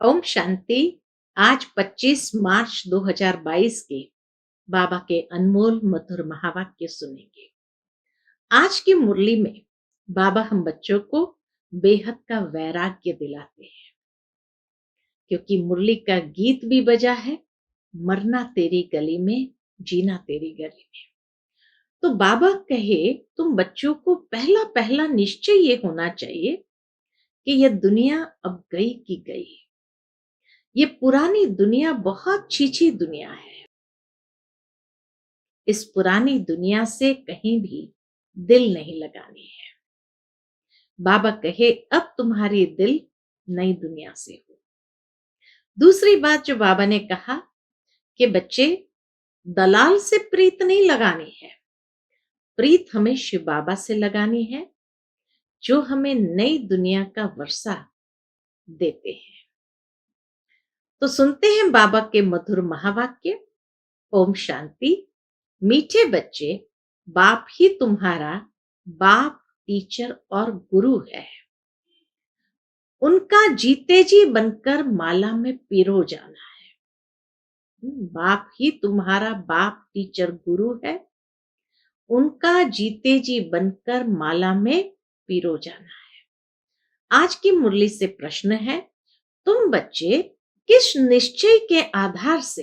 ओम शांति। आज 25 मार्च 2022 के बाबा के अनमोल मधुर महावाक्य सुनेंगे। आज की मुरली में बाबा हम बच्चों को बेहद का वैराग्य दिलाते हैं, क्योंकि मुरली का गीत भी बजा है, मरना तेरी गली में, जीना तेरी गली में। तो बाबा कहे तुम बच्चों को पहला पहला निश्चय ये होना चाहिए कि यह दुनिया अब गई की गई। ये पुरानी दुनिया बहुत छीछी दुनिया है। इस पुरानी दुनिया से कहीं भी दिल नहीं लगानी है। बाबा कहे अब तुम्हारी दिल नई दुनिया से हो। दूसरी बात जो बाबा ने कहा कि बच्चे दलाल से प्रीत नहीं लगानी है, प्रीत हमें शिव बाबा से लगानी है, जो हमें नई दुनिया का वर्षा देते हैं। तो सुनते हैं बाबा के मधुर महावाक्य। ओम शांति। मीठे बच्चे, बाप ही तुम्हारा बाप, टीचर और गुरु है। उनका जीते जी बनकर माला में पिरो जाना है। बाप ही तुम्हारा बाप, टीचर, गुरु है। उनका जीते जी बनकर माला में पिरो जाना है। आज की मुरली से प्रश्न है, तुम बच्चे किस निश्चय के आधार से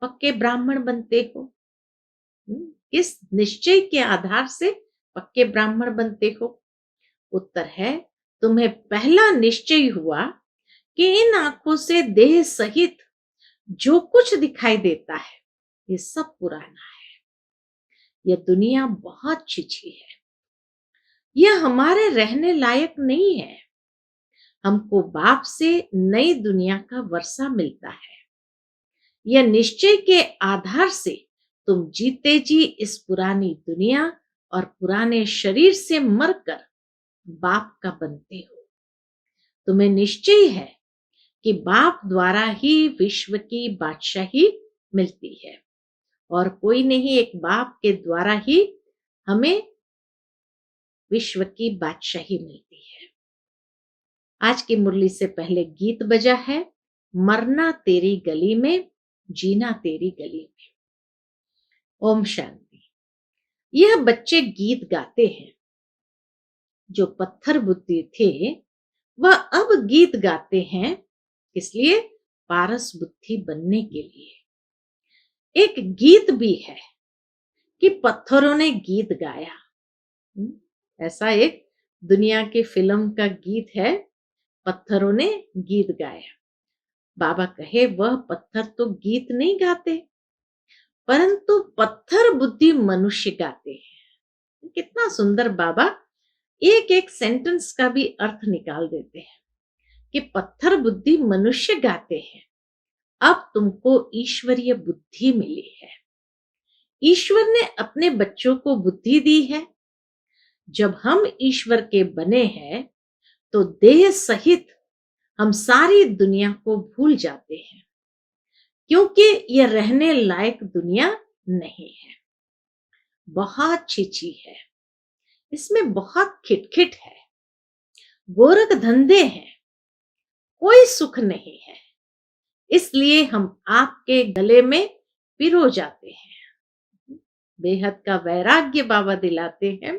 पक्के ब्राह्मण बनते हो? किस निश्चय के आधार से पक्के ब्राह्मण बनते हो? उत्तर है, तुम्हें पहला निश्चय हुआ कि इन आंखों से देह सहित जो कुछ दिखाई देता है ये सब पुराना है। यह दुनिया बहुत छिछी है, यह हमारे रहने लायक नहीं है। हमको बाप से नई दुनिया का वर्षा मिलता है। यह निश्चय के आधार से तुम जीते जी इस पुरानी दुनिया और पुराने शरीर से मरकर बाप का बनते हो। तुम्हें निश्चय है कि बाप द्वारा ही विश्व की बादशाही मिलती है और कोई नहीं, एक बाप के द्वारा ही हमें विश्व की बादशाही मिलती है। आज की मुरली से पहले गीत बजा है, मरना तेरी गली में, जीना तेरी गली में। ओम शांति। यह बच्चे गीत गाते हैं। जो पत्थर बुद्धि थे वह अब गीत गाते हैं, इसलिए पारस बुद्धि बनने के लिए। एक गीत भी है कि पत्थरों ने गीत गाया। ऐसा एक दुनिया की फिल्म का गीत है, पत्थरों ने गीत गाया। बाबा कहे वह पत्थर तो गीत नहीं गाते, परंतु पत्थर बुद्धि मनुष्य गाते हैं। कितना सुंदर बाबा एक एक सेंटेंस का भी अर्थ निकाल देते हैं कि पत्थर बुद्धि मनुष्य गाते हैं। अब तुमको ईश्वरीय बुद्धि मिली है। ईश्वर ने अपने बच्चों को बुद्धि दी है। जब हम ईश्वर के बने हैं तो देह सहित हम सारी दुनिया को भूल जाते हैं, क्योंकि यह रहने लायक दुनिया नहीं है। बहुत छिछी है, इसमें बहुत खिटखिट है, गोरख धंधे हैं, कोई सुख नहीं है। इसलिए हम आपके गले में पिरो जाते हैं। बेहद का वैराग्य बाबा दिलाते हैं।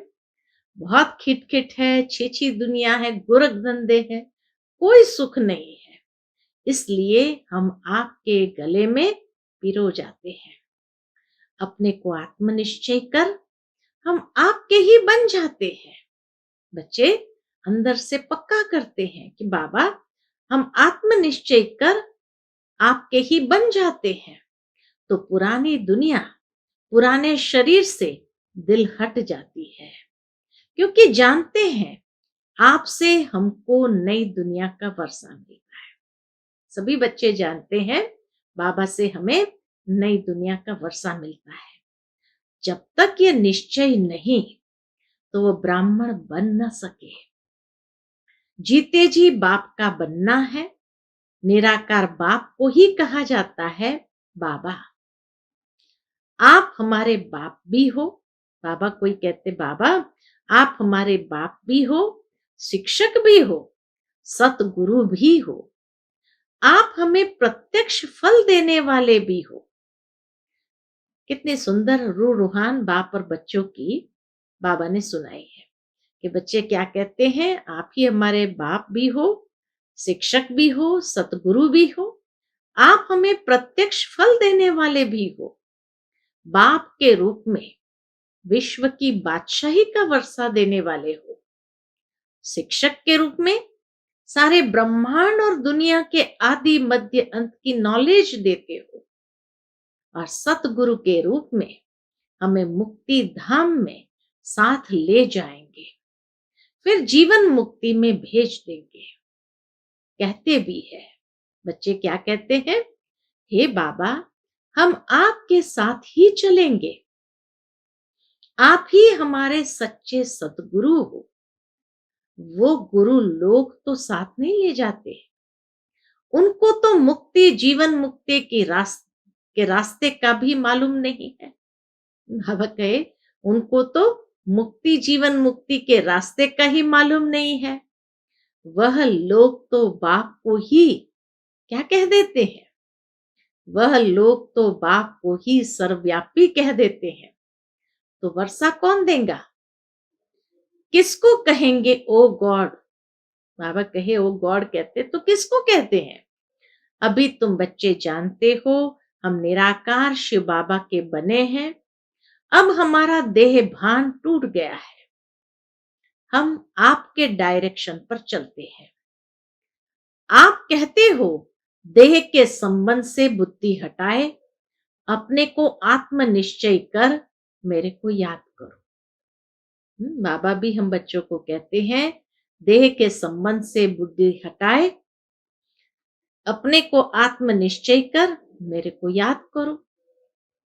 बहुत खिटखिट है, छिछी दुनिया है, गोरख धंधे है, कोई सुख नहीं है। इसलिए हम आपके गले में पिरो जाते हैं। अपने को आत्मनिश्चय कर हम आपके ही बन जाते हैं। बच्चे अंदर से पक्का करते हैं कि बाबा हम आत्मनिश्चय कर आपके ही बन जाते हैं, तो पुरानी दुनिया, पुराने शरीर से दिल हट जाती है, क्योंकि जानते हैं आपसे हमको नई दुनिया का वर्षा मिलता है। सभी बच्चे जानते हैं बाबा से हमें नई दुनिया का वर्षा मिलता है। जब तक ये निश्चय नहीं तो वो ब्राह्मण बन न सके। जीते जी बाप का बनना है। निराकार बाप को ही कहा जाता है बाबा। आप हमारे बाप भी हो। बाबा कोई कहते बाबा आप हमारे बाप भी हो, शिक्षक भी हो, सतगुरु भी हो। आप हमें प्रत्यक्ष फल देने वाले भी हो। कितनी सुंदर रूहान बाप और बच्चों की बाबा ने सुनाई है कि बच्चे क्या कहते हैं, आप ही हमारे बाप भी हो, शिक्षक भी हो, सतगुरु भी हो, आप हमें प्रत्यक्ष फल देने वाले भी हो। बाप के रूप में विश्व की बादशाही का वर्षा देने वाले हो, शिक्षक के रूप में सारे ब्रह्मांड और दुनिया के आदि मध्य अंत की नॉलेज देते हो, और सतगुरु के रूप में हमें मुक्ति धाम में साथ ले जाएंगे, फिर जीवन मुक्ति में भेज देंगे। कहते भी है बच्चे, क्या कहते हैं, हे बाबा हम आपके साथ ही चलेंगे, आप ही हमारे सच्चे सतगुरु हो। वो गुरु लोग तो साथ नहीं ले जाते, उनको तो मुक्ति जीवन मुक्ति के रास्ते का भी मालूम नहीं है। बाबा कहे उनको तो मुक्ति जीवन मुक्ति के रास्ते का ही मालूम नहीं है। वह लोग तो बाप को ही क्या कह देते हैं, वह लोग तो बाप को ही सर्वव्यापी कह देते हैं। तो वर्षा कौन देगा, किसको कहेंगे ओ गॉड। बाबा कहे ओ गॉड कहते तो किसको कहते हैं। अभी तुम बच्चे जानते हो हम निराकार शिव बाबा के बने हैं। अब हमारा देह भान टूट गया है, हम आपके डायरेक्शन पर चलते हैं। आप कहते हो देह के संबंध से बुद्धि हटाए, अपने को आत्म निश्चय कर मेरे को याद करो। बाबा भी हम बच्चों को कहते हैं देह के संबंध से बुद्धि हटाए, अपने को आत्म निश्चय कर मेरे को याद करो।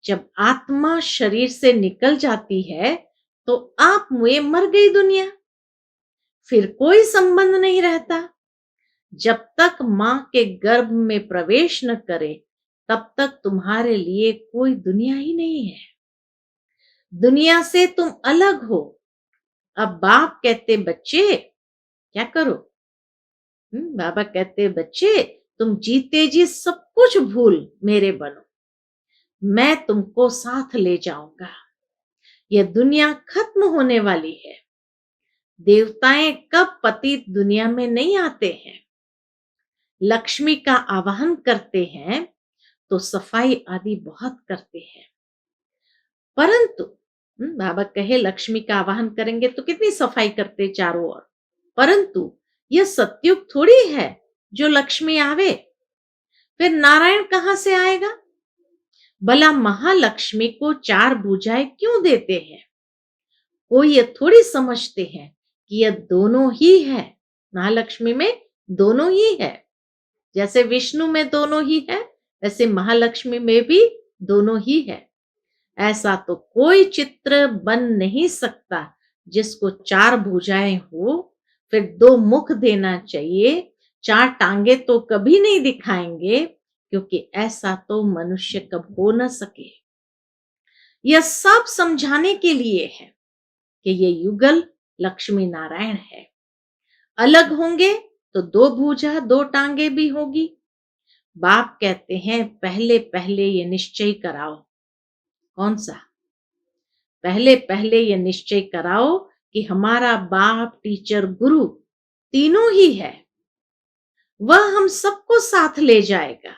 जब आत्मा शरीर से निकल जाती है तो आप मुए मर गई दुनिया, फिर कोई संबंध नहीं रहता। जब तक मां के गर्भ में प्रवेश न करे तब तक तुम्हारे लिए कोई दुनिया ही नहीं है। दुनिया से तुम अलग हो। अब बाप कहते बच्चे क्या करो, बाबा कहते बच्चे तुम जीते जी सब कुछ भूल मेरे बनो, मैं तुमको साथ ले जाऊंगा। यह दुनिया खत्म होने वाली है। देवताएं कब पतित दुनिया में नहीं आते हैं, लक्ष्मी का आवाहन करते हैं तो सफाई आदि बहुत करते हैं। परंतु बाबा कहे लक्ष्मी का आवाहन करेंगे तो कितनी सफाई करते चारों ओर, परंतु यह सतयुग थोड़ी है जो लक्ष्मी आवे। फिर नारायण कहां से आएगा। भला महालक्ष्मी को चार भुजाएं क्यों देते हैं। कोई ये थोड़ी समझते हैं कि यह दोनों ही है। महालक्ष्मी में दोनों ही है, जैसे विष्णु में दोनों ही है वैसे महालक्ष्मी में भी दोनों ही है। ऐसा तो कोई चित्र बन नहीं सकता जिसको चार भुजाएं हो, फिर दो मुख देना चाहिए, चार टांगे तो कभी नहीं दिखाएंगे, क्योंकि ऐसा तो मनुष्य कब हो न सके। यह सब समझाने के लिए है कि ये युगल लक्ष्मी नारायण है। अलग होंगे तो दो भुजा दो टांगे भी होगी। बाप कहते हैं पहले पहले ये निश्चय कराओ। कौन सा, पहले पहले ये निश्चय कराओ कि हमारा बाप टीचर गुरु तीनों ही है। वह हम सबको साथ ले जाएगा,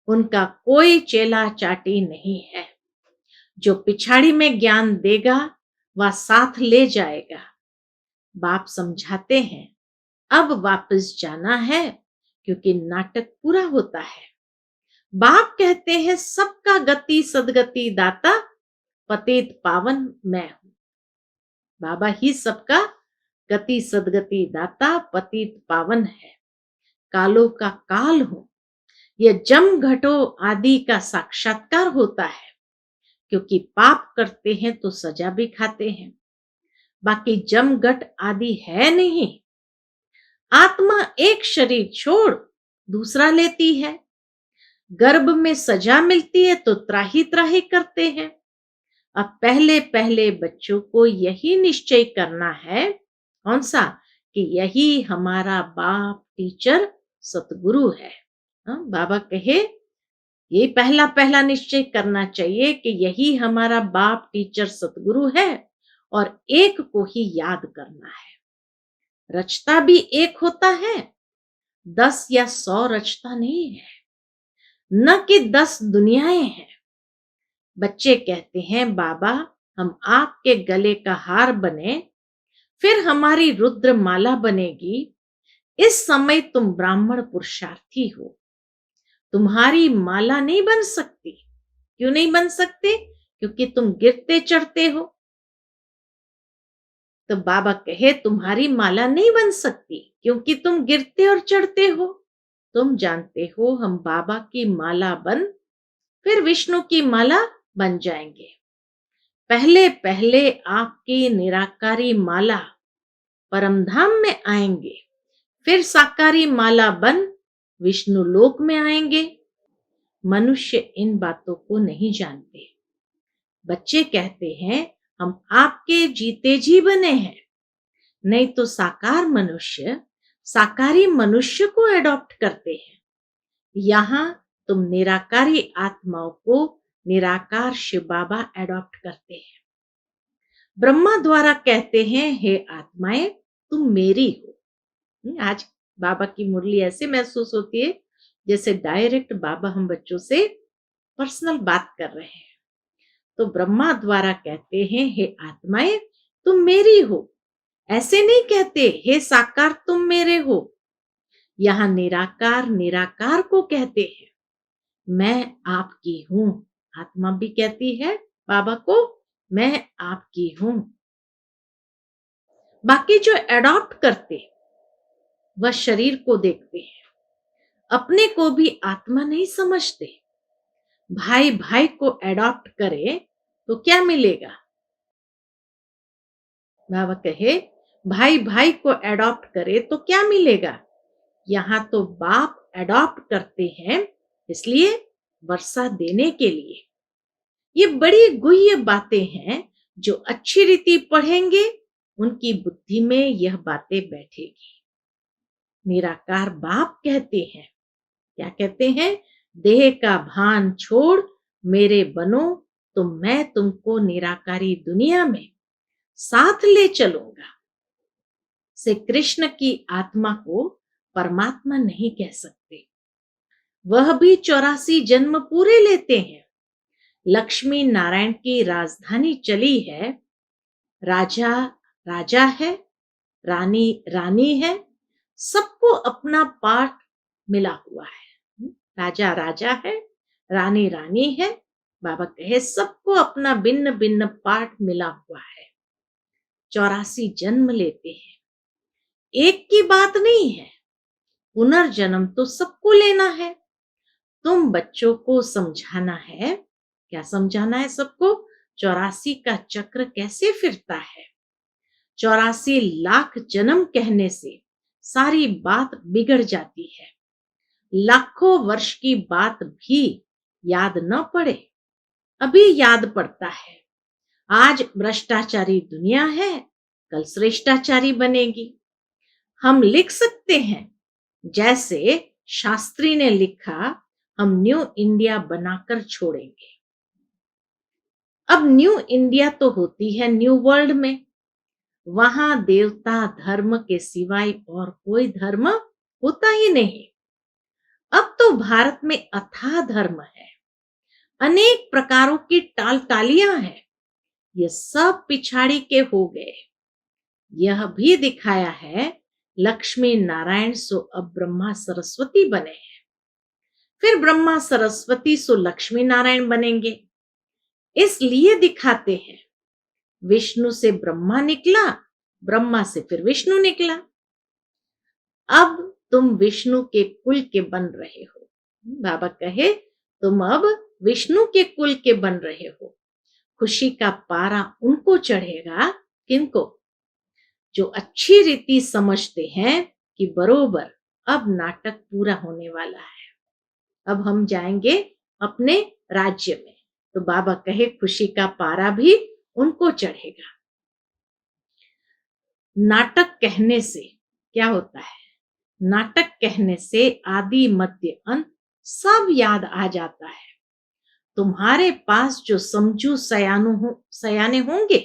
उनका कोई चेला चाटी नहीं है। जो पिछाड़ी में ज्ञान देगा वह साथ ले जाएगा। बाप समझाते हैं अब वापस जाना है क्योंकि नाटक पूरा होता है। बाप कहते हैं सबका गति सदगति दाता, पतित पावन मैं हूं। बाबा ही सबका गति सदगति दाता पतित पावन है। कालों का काल हूं। यह जम घटो आदि का साक्षात्कार होता है, क्योंकि पाप करते हैं तो सजा भी खाते हैं। बाकी जमघट आदि है नहीं। आत्मा एक शरीर छोड़ दूसरा लेती है। गर्भ में सजा मिलती है तो त्राही त्राही करते हैं। अब पहले पहले बच्चों को यही निश्चय करना है, कौन सा, कि यही हमारा बाप टीचर सतगुरु है। बाबा कहे ये पहला पहला निश्चय करना चाहिए कि यही हमारा बाप टीचर सतगुरु है और एक को ही याद करना है। रचता भी एक होता है, 10 या 100 रचता नहीं है, न कि 10 दुनियाएं हैं। बच्चे कहते हैं बाबा हम आपके गले का हार बने, फिर हमारी रुद्र माला बनेगी। इस समय तुम ब्राह्मण पुरुषार्थी हो, तुम्हारी माला नहीं बन सकती। क्यों नहीं बन सकते? क्योंकि तुम गिरते चढ़ते हो। तो बाबा कहे तुम्हारी माला नहीं बन सकती क्योंकि तुम गिरते और चढ़ते हो। तुम जानते हो हम बाबा की माला बन फिर विष्णु की माला बन जाएंगे। पहले पहले आपकी निराकारी माला परमधाम में आएंगे, फिर साकारी माला बन विष्णु लोक में आएंगे। मनुष्य इन बातों को नहीं जानते। बच्चे कहते हैं हम आपके जीते जी बने हैं, नहीं तो साकार मनुष्य साकारी मनुष्य को एडॉप्ट करते हैं। यहां तुम निराकारी आत्माओं को निराकार शिव बाबा एडॉप्ट करते हैं। ब्रह्मा द्वारा कहते हैं हे आत्माएं तुम मेरी हो। आज बाबा की मुरली ऐसे महसूस होती है जैसे डायरेक्ट बाबा हम बच्चों से पर्सनल बात कर रहे हैं। तो ब्रह्मा द्वारा कहते हैं हे आत्माएं तुम मेरी हो, ऐसे नहीं कहते हे साकार तुम मेरे हो। यहां निराकार निराकार को कहते हैं मैं आपकी हूं। आत्मा भी कहती है बाबा को मैं आपकी हूं। बाकी जो एडॉप्ट करते वह शरीर को देखते हैं, अपने को भी आत्मा नहीं समझते। भाई भाई को एडॉप्ट करे तो क्या मिलेगा? बाबा कहे भाई भाई को एडॉप्ट करे तो क्या मिलेगा? यहां तो बाप एडॉप्ट करते हैं इसलिए वर्षा देने के लिए। ये बड़ी गुह्य बातें हैं, जो अच्छी रीति पढ़ेंगे उनकी बुद्धि में यह बातें बैठेगी। निराकार बाप कहते हैं, क्या कहते हैं? देह का भान छोड़ मेरे बनो तो मैं तुमको निराकारी दुनिया में साथ ले चलूंगा। से कृष्ण की आत्मा को परमात्मा नहीं कह सकते। वह भी 84 जन्म पूरे लेते हैं। लक्ष्मी नारायण की राजधानी चली है। राजा राजा है, रानी रानी है, सबको अपना पाठ मिला हुआ है। राजा राजा है, रानी रानी है। बाबा कहे सबको अपना भिन्न भिन्न पाठ मिला हुआ है। 84 जन्म लेते हैं। एक की बात नहीं है, पुनर्जन्म तो सबको लेना है। तुम बच्चों को समझाना है। क्या समझाना है सबको? 84 का चक्र कैसे फिरता है। 84 लाख जन्म कहने से सारी बात बिगड़ जाती है। लाखों वर्ष की बात भी याद न पड़े, अभी याद पड़ता है। आज भ्रष्टाचारी दुनिया है, कल श्रेष्ठाचारी बनेगी। हम लिख सकते हैं जैसे शास्त्री ने लिखा, हम न्यू इंडिया बनाकर छोड़ेंगे। अब न्यू इंडिया तो होती है न्यू वर्ल्ड में, वहां देवता धर्म के सिवाय और कोई धर्म होता ही नहीं। अब तो भारत में अथाह धर्म है, अनेक प्रकारों की टाल टालियां हैं। ये सब पिछाड़ी के हो गए। यह भी दिखाया है लक्ष्मी नारायण सो अब ब्रह्मा सरस्वती बने हैं, फिर ब्रह्मा सरस्वती सो लक्ष्मी नारायण बनेंगे। इसलिए दिखाते हैं विष्णु से ब्रह्मा निकला, ब्रह्मा से फिर विष्णु निकला। अब तुम विष्णु के कुल के बन रहे हो। बाबा कहे तुम अब विष्णु के कुल के बन रहे हो। खुशी का पारा उनको चढ़ेगा, किनको? जो अच्छी रीति समझते हैं कि बरोबर अब नाटक पूरा होने वाला है, अब हम जाएंगे अपने राज्य में। तो बाबा कहे खुशी का पारा भी उनको चढ़ेगा। नाटक कहने से क्या होता है? नाटक कहने से आदि मध्य अंत सब याद आ जाता है। तुम्हारे पास जो समझू सयाने होंगे,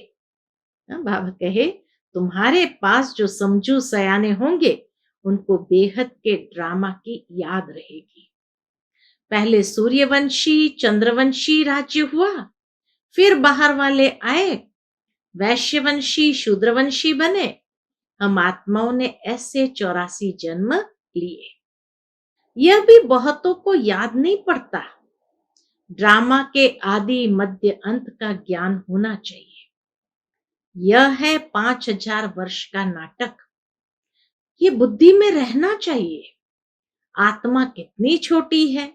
बाबा कहे, तुम्हारे पास जो समझू सयाने होंगे उनको बेहद के ड्रामा की याद रहेगी। पहले सूर्यवंशी चंद्रवंशी राज्य हुआ, फिर बाहर वाले आए, वैश्यवंशी शूद्रवंशी बने। हम आत्माओं ने ऐसे 84 जन्म लिए। यह भी बहुतों को याद नहीं पड़ता। ड्रामा के आदि मध्य अंत का ज्ञान होना चाहिए। यह है 5000 वर्ष का नाटक। ये बुद्धि में रहना चाहिए। आत्मा कितनी छोटी है,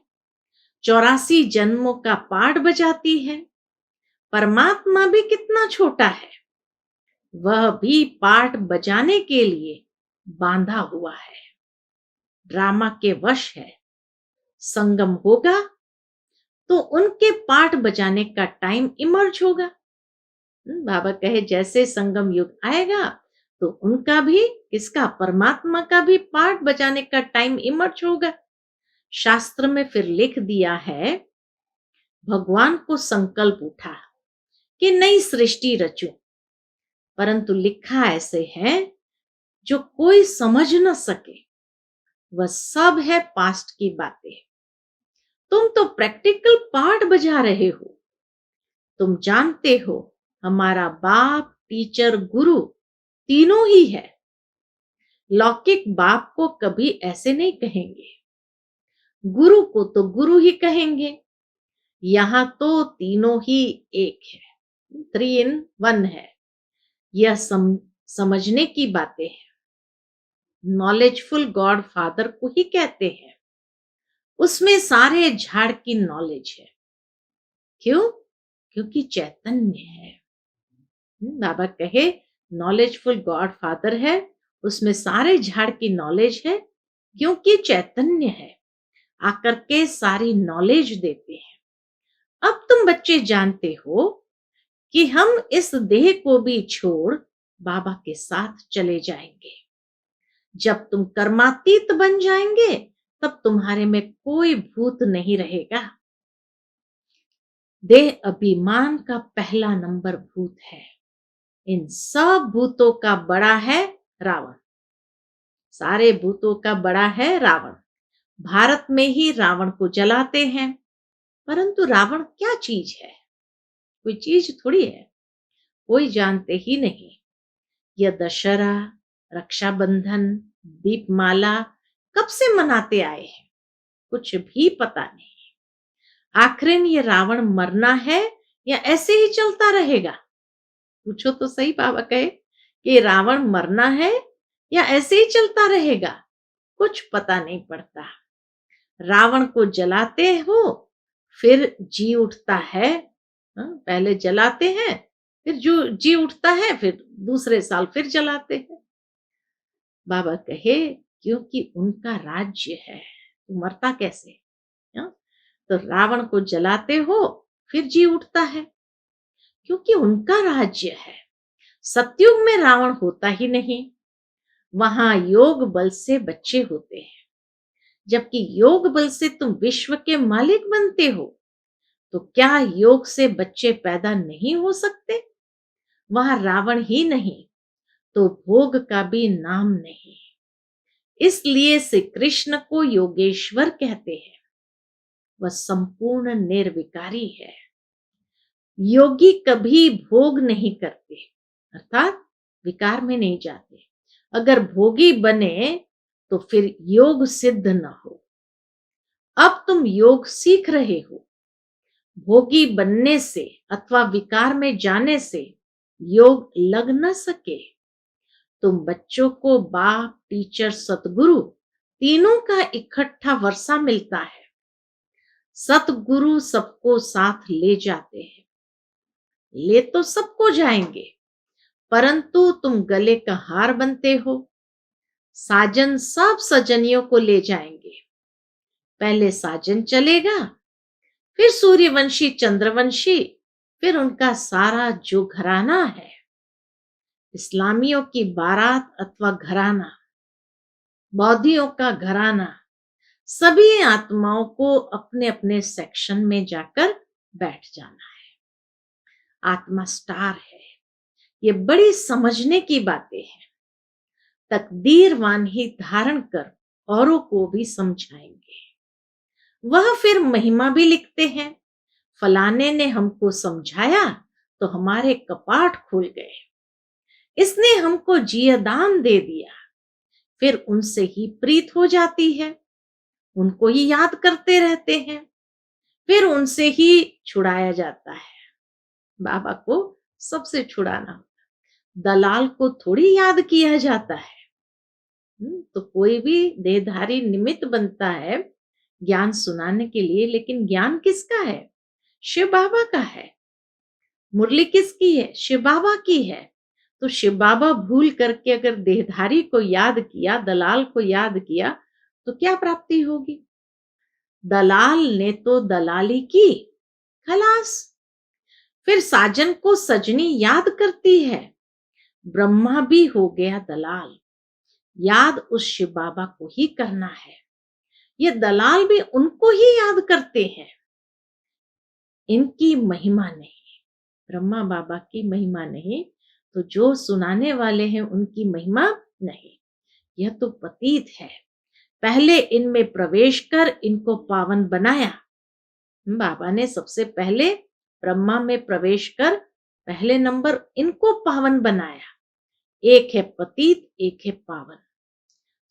84 जन्मों का पाठ बजाती है। परमात्मा भी कितना छोटा है, वह भी पाठ बजाने के लिए बांधा हुआ है, ड्रामा के वश है। संगम होगा तो उनके पाठ बजाने का टाइम इमर्ज होगा। बाबा कहे जैसे संगम युग आएगा तो उनका भी, किसका, परमात्मा का भी पाठ बजाने का टाइम इमर्ज होगा। शास्त्र में फिर लिख दिया है, भगवान को संकल्प उठा कि नई सृष्टि रचूं, परंतु लिखा ऐसे है जो कोई समझ न सके, वह सब है पास्ट की बातें। तुम तो प्रैक्टिकल पार्ट बजा रहे हो। तुम जानते हो हमारा बाप टीचर गुरु तीनों ही है। लौकिक बाप को कभी ऐसे नहीं कहेंगे, गुरु को तो गुरु ही कहेंगे। यहां तो तीनों ही एक है, 3 in 1 है। यह समझने की बातें हैं। नॉलेजफुल गॉड फादर को ही कहते हैं। उसमें सारे झाड़ की नॉलेज है। क्यों? क्योंकि चैतन्य है। बाबा कहे नॉलेजफुल गॉड फादर है, उसमें सारे झाड़ की नॉलेज है, क्योंकि चैतन्य है, आकर के सारी नॉलेज देते हैं। अब तुम बच्चे जानते हो कि हम इस देह को भी छोड़ बाबा के साथ चले जाएंगे। जब तुम कर्मातीत बन जाएंगे तब तुम्हारे में कोई भूत नहीं रहेगा। देह अभिमान का पहला नंबर भूत है। इन सब भूतों का बड़ा है रावण। सारे भूतों का बड़ा है रावण। भारत में ही रावण को जलाते हैं, परंतु रावण क्या चीज है? कोई चीज थोड़ी है, कोई जानते ही नहीं। यह दशहरा, रक्षाबंधन, दीपमाला कब से मनाते आए हैं, कुछ भी पता नहीं। आखिर ये रावण मरना है या ऐसे ही चलता रहेगा? पूछो तो सही। बाबा कहे कि रावण मरना है या ऐसे ही चलता रहेगा? कुछ पता नहीं पड़ता। रावण को जलाते हो, फिर जी उठता है। पहले जलाते हैं, फिर जो जी उठता है, फिर दूसरे साल फिर जलाते हैं। बाबा कहे क्योंकि उनका राज्य है, तो मरता कैसे? तो रावण को जलाते हो, फिर जी उठता है, क्योंकि उनका राज्य है। सतयुग में रावण होता ही नहीं, वहां योग बल से बच्चे होते हैं। जबकि योग बल से तुम विश्व के मालिक बनते हो, तो क्या योग से बच्चे पैदा नहीं हो सकते? वहां रावण ही नहीं तो भोग का भी नाम नहीं। इसलिए श्री कृष्ण को योगेश्वर कहते हैं। वह संपूर्ण निर्विकारी है। योगी कभी भोग नहीं करते, अर्थात विकार में नहीं जाते। अगर भोगी बने तो फिर योग सिद्ध न हो। अब तुम योग सीख रहे हो। भोगी बनने से अथवा विकार में जाने से योग लग न सके। तुम बच्चों को बाप, टीचर, सतगुरु तीनों का इकट्ठा वर्षा मिलता है। सतगुरु सबको साथ ले जाते हैं। ले तो सबको जाएंगे, परंतु तुम गले का हार बनते हो। साजन सब सजनियों को ले जाएंगे। पहले साजन चलेगा, फिर सूर्यवंशी चंद्रवंशी, फिर उनका सारा जो घराना है। इस्लामियों की बारात अथवा घराना बौद्धियों का घराना, सभी आत्माओं को अपने अपने सेक्शन में जाकर बैठ जाना है। आत्मा स्टार है। ये बड़ी समझने की बातें हैं। तकदीरवान ही धारण कर औरों को भी समझाएंगे। वह फिर महिमा भी लिखते हैं। फलाने ने हमको समझाया तो हमारे कपाट खुल गए। इसने हमको जियदान दे दिया। फिर उनसे ही प्रीत हो जाती है। उनको ही याद करते रहते हैं। फिर उनसे ही छुड़ाया जाता है। बाबा को सबसे छुड़ाना होता। दलाल को थोड़ी याद किया जाता है। तो कोई भी देहधारी निमित्त बनता है ज्ञान सुनाने के लिए, लेकिन ज्ञान किसका है? शिव बाबा का है। मुरली किसकी है? शिव बाबा की है। तो शिव बाबा भूल करके अगर देहधारी को याद किया, दलाल को याद किया, तो क्या प्राप्ति होगी? दलाल ने तो दलाली की, खलास। फिर साजन को सजनी याद करती है। ब्रह्मा भी हो गया दलाल। याद उस शिव बाबा को ही करना है। ये दलाल भी उनको ही याद करते हैं। इनकी महिमा नहीं, ब्रह्मा बाबा की महिमा नहीं, तो जो सुनाने वाले हैं उनकी महिमा नहीं। यह तो पतित है। पहले इनमें प्रवेश कर इनको पावन बनाया। बाबा ने सबसे पहले ब्रह्मा में प्रवेश कर पहले नंबर इनको पावन बनाया। एक है पतित, एक है पावन।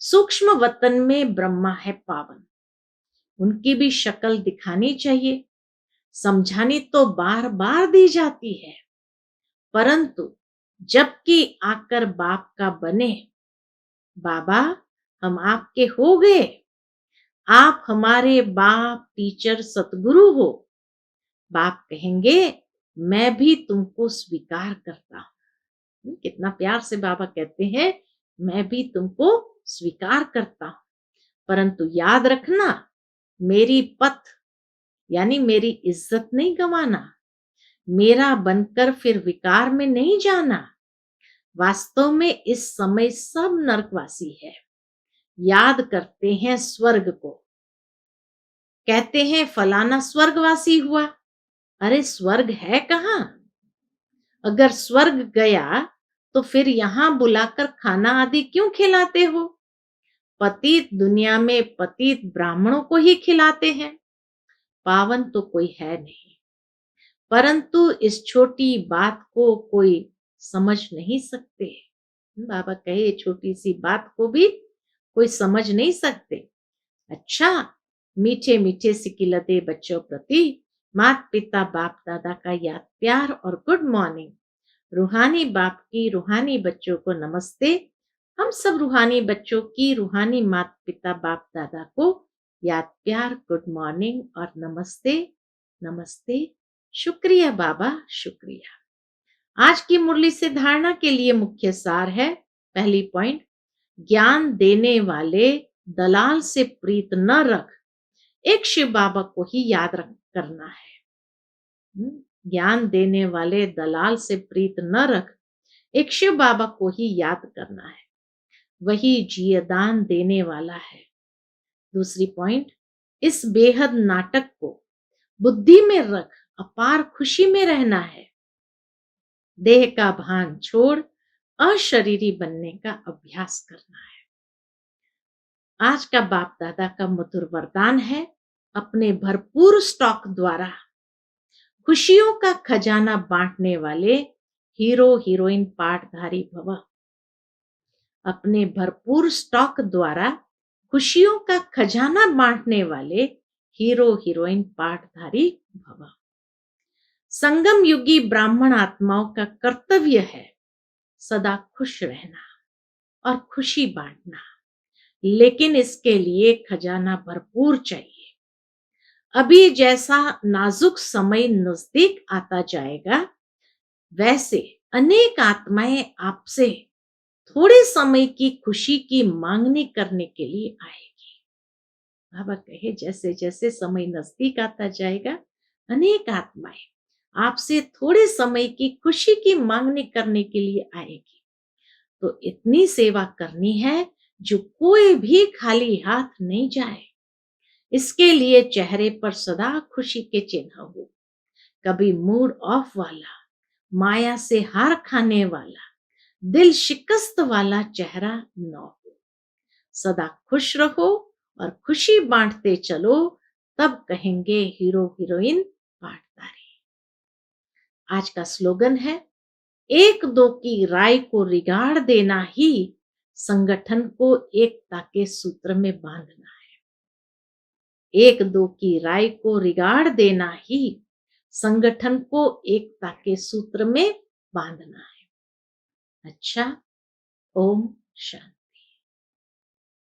सूक्ष्म वतन में ब्रह्मा है पावन। उनकी भी शक्ल दिखानी चाहिए। समझानी तो बार बार दी जाती है, परंतु जबकि आकर बाप का बने, बाबा हम आपके हो गए, आप हमारे बाप टीचर सतगुरु हो। बाप कहेंगे मैं भी तुमको स्वीकार करता हूं। कितना प्यार से बाबा कहते हैं, मैं भी तुमको स्वीकार करता हूं, परंतु याद रखना मेरी पथ यानी मेरी इज्जत नहीं गंवाना। मेरा बनकर फिर विकार में नहीं जाना। वास्तव में इस समय सब नरकवासी है। याद करते हैं स्वर्ग को, कहते हैं फलाना स्वर्गवासी हुआ। अरे स्वर्ग है कहां? अगर स्वर्ग गया तो फिर यहां बुलाकर खाना आदि क्यों खिलाते हो? पतित दुनिया में पतित ब्राह्मणों को ही खिलाते हैं। पावन तो कोई है नहीं। परंतु इस छोटी बात को कोई समझ नहीं सकते। बाबा कहे छोटी सी बात को भी कोई समझ नहीं सकते। अच्छा, मीठे मीठे सिकिलते बच्चों प्रति माता पिता बाप दादा का याद प्यार और गुड मॉर्निंग। रूहानी बाप की रूहानी बच्चों को नमस्ते। हम सब रूहानी बच्चों की रूहानी माता पिता बाप दादा को याद प्यार, गुड मॉर्निंग और नमस्ते। नमस्ते। शुक्रिया बाबा, शुक्रिया। आज की मुरली से धारणा के लिए मुख्य सार है। पहली पॉइंट, ज्ञान देने वाले दलाल से प्रीत न रख, एक शिव बाबा को ही याद करना है। ज्ञान देने वाले दलाल से प्रीत न रख, एक शिव बाबा को ही याद करना है। वही जियदान देने वाला है। दूसरी पॉइंट, इस बेहद नाटक को बुद्धि में रख, अपार खुशी में रहना है। देह का भान छोड़ अशरीरी बनने का अभ्यास करना है। आज का बाप दादा का मधुर वरदान है, अपने भरपूर स्टॉक द्वारा खुशियों का खजाना बांटने वाले हीरो हीरोइन पाठधारी भव। अपने भरपूर स्टॉक द्वारा खुशियों का खजाना बांटने वाले हीरो हीरोइन पाठधारी भव। संगम युगी ब्राह्मण आत्माओं का कर्तव्य है सदा खुश रहना और खुशी बांटना, लेकिन इसके लिए खजाना भरपूर चाहिए। अभी जैसा नाजुक समय नजदीक आता जाएगा, वैसे अनेक आत्माएं आपसे थोड़े समय की खुशी की मांगनी करने के लिए आएगी। बाबा कहे जैसे जैसे समय नजदीक आता जाएगा, अनेक आत्माएं आपसे थोड़े समय की खुशी की मांगनी करने के लिए आएगी। तो इतनी सेवा करनी है जो कोई भी खाली हाथ नहीं जाए, इसके लिए चेहरे पर सदा खुशी के चिन्ह हो। कभी मूड ऑफ वाला, माया से हार खाने वाला, दिल शिकस्त वाला चेहरा न हो। सदा खुश रहो और खुशी बांटते चलो, तब कहेंगे हीरो हीरोइन पार्टनर। आज का स्लोगन है, एक दो की राय को रिगाड़ देना ही संगठन को एकता के सूत्र में बांधना है। एक दो की राय को रिगाड़ देना ही संगठन को एकता के सूत्र में बांधना है। अच्छा, ओम शांति।